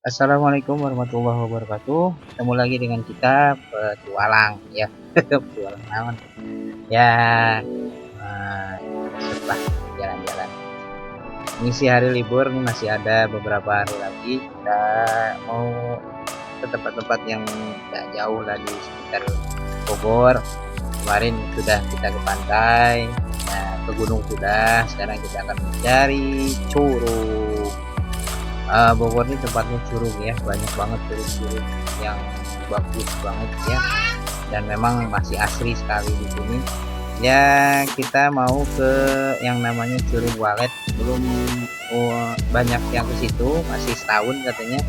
Assalamualaikum warahmatullahi wabarakatuh. Ketemu lagi dengan kita petualang ya. Petualang naon. Ya, setelah jalan-jalan. Ngisi hari libur nih masih ada beberapa hari lagi. Kita mau ke tempat-tempat yang tidak jauh lah di sekitar Bogor. Kemarin sudah kita ke pantai, ya, ke gunung sudah. Sekarang kita akan mencari curug. Bogor ini tempatnya curug ya, banyak banget curug-curug yang bagus banget ya, dan memang masih asri sekali di sini. Ya, kita mau ke yang namanya Curug Walet. Belum banyak yang ke situ, masih setahun katanya.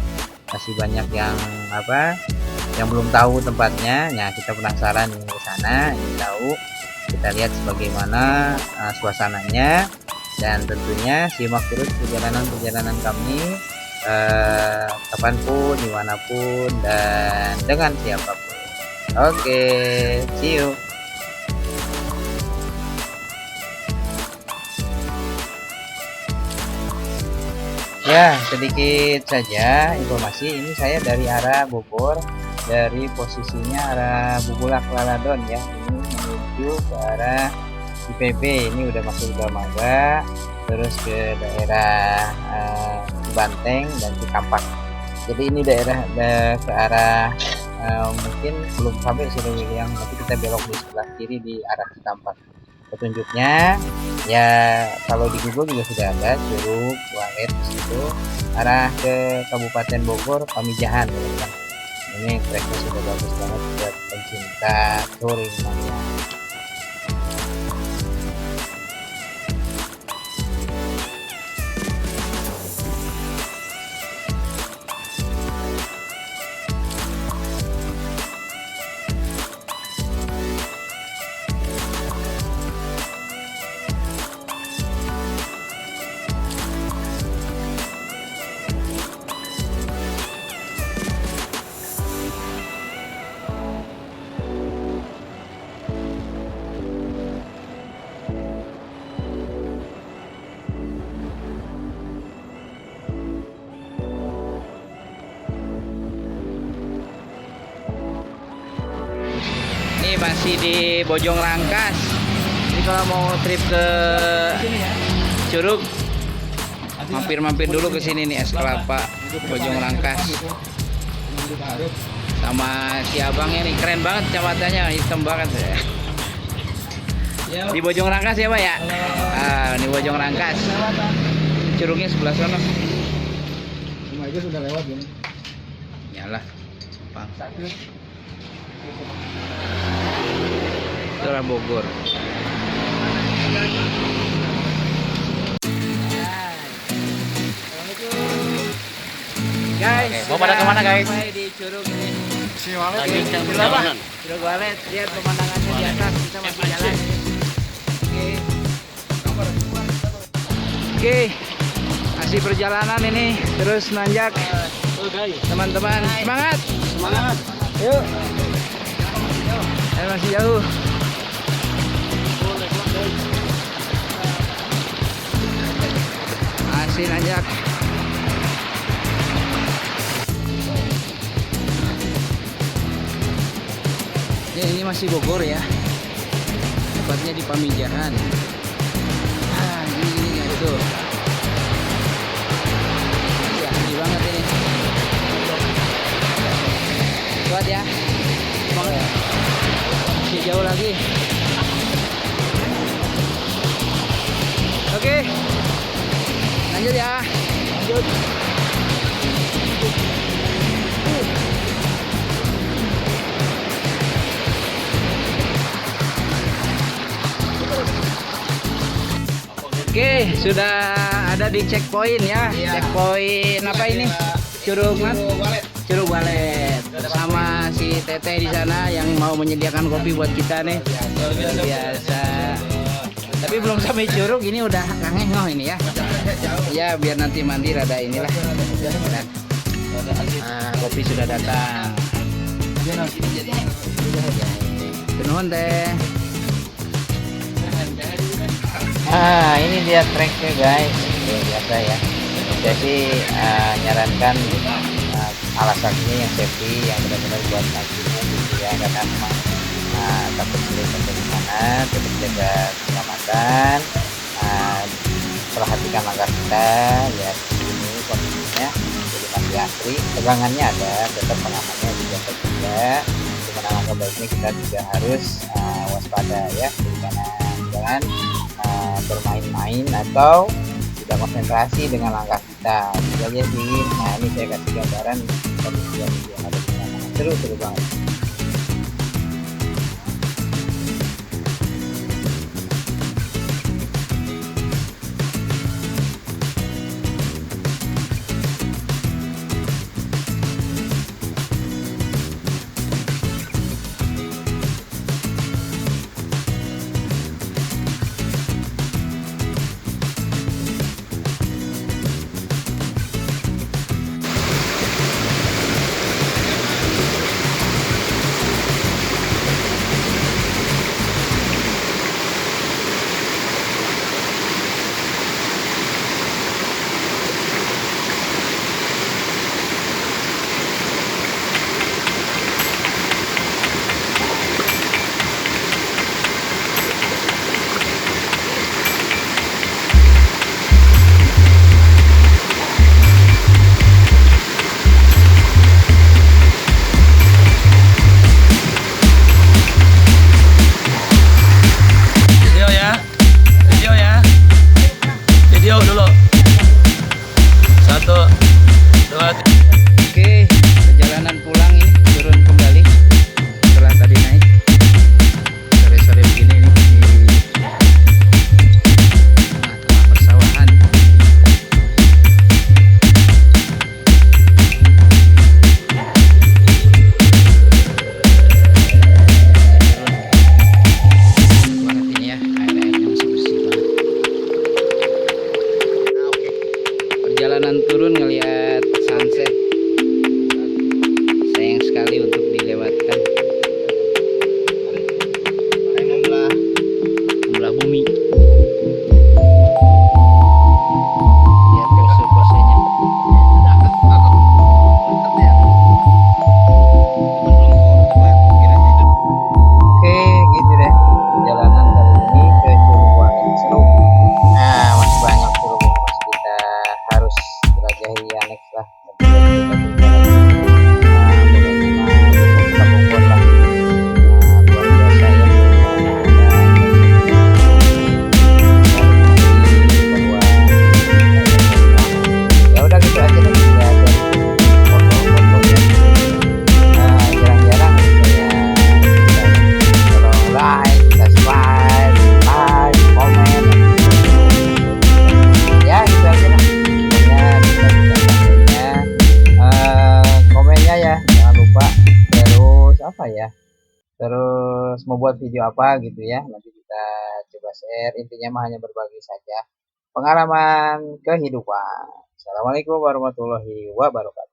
Masih banyak yang yang belum tahu tempatnya. Nah, kita penasaran ingin ke sana, ingin tahu. Kita lihat sebagaimana suasananya, dan tentunya simak terus perjalanan kami kapanpun, dimanapun, dan dengan siapapun. Oke, see you. Ya, sedikit saja informasi. Ini saya dari arah Bogor, dari posisinya arah Bubulak Laladon ya. Ini menuju ke arah IPB. Ini udah masuk Dermaga, terus ke daerah Banteng dan Cikampek. Jadi ini daerah ke arah mungkin belum sampai Sriwilliang, nanti kita belok di sebelah kiri di arah Cikampek. Petunjuknya ya kalau di Google juga sudah ada Curug Walet di situ, arah ke Kabupaten Bogor Pamijahan teman-teman. Ini tracknya sudah bagus banget buat pencinta touring mania. Ini masih di Bojong Rangkas. Jadi kalau mau trip ke Curug, mampir-mampir dulu ke sini nih, Es Kelapa Bojong Rangkas. Sama si abangnya nih, keren banget kacamatannya, hitam banget ya. Di Bojong Rangkas ya Pak ya? Ini Bojong Rangkas. Curugnya sebelah sana. Cuma itu sudah lewat ini. Yalah. Itulah Bogor. Guys, Mau pada kemana guys? Di Curug ini. Si Walet. Lagi Ya. perjalanan. Curug Walet, lihat pemandangannya di atas, kita masih jalan. Oke, masih perjalanan ini, terus nanjak teman-teman. Semangat, Semangat. yuk. Masih jauh. Masih nanjak. Ya, ini masih Bogor ya. Tepatnya di Pamijahan. Ini guys tuh. Ya, asli banget ini. Kuat ya. Semangat ya. Masih jauh lagi. Oke. Lanjut ya. Lanjut. Oke, sudah ada di checkpoint ya. Iya. Checkpoint apa ini? Curug Walet. Curug Walet. Sama si Teteh di sana yang mau menyediakan kopi buat kita nih. Luar biasa. Tapi belum sampai Curug, ini udah kangen ini ya. Ya biar nanti mandi rada inilah. Kopi sudah datang. Nuhun teh. Ini dia tracknya guys, biasa ya. Jadi nyarankan alas kakinya yang safety yang benar-benar buat kakinya gitu ya, karena memang takut selip atau gimana. Tetap jaga keselamatan, uh, perhatikan langkah kita. Lihat ini kondisinya jadi masih asri, tegangannya ada, tetap pengamannya dijaga juga. Gimana langkah baiknya kita juga harus waspada ya, karena jangan bermain-main atau tidak konsentrasi dengan langkah kita. Itu aja sih. Nah, ini saya kasih gambaran kondisi yang ada di sana. Seru banget. Video dulu. 1, 2, 3. Oke, perjalanan pulang ini turun kembali setelah tadi naik. Sore-sore begini nih di tengah-tengah persawahan. Banget ini ya, air-airnya masih bersih banget. Perjalanan turun ngelihat sunset, sayang sekali untuk dilewatkan. Membelah bumi. Lihat pose-posenya. Oke, gitu deh perjalanan kali ini ke Cirebon. Seru. Nah, masih banyak Cirebon yang masih kita harus jelajahi ya, next lah. Bogor lah. Luar biasa ya. Ya udah gitu aja deh. Ya, dan foto-fotonya. Jarang-jarang saya tolong like, subscribe, komen. Ya gitu aja lah. Komennya ya jangan lupa. Terus apa ya, terus mau buat video apa gitu ya, nanti kita coba share. Intinya mah hanya berbagi saja pengalaman kehidupan. Assalamualaikum warahmatullahi wabarakatuh.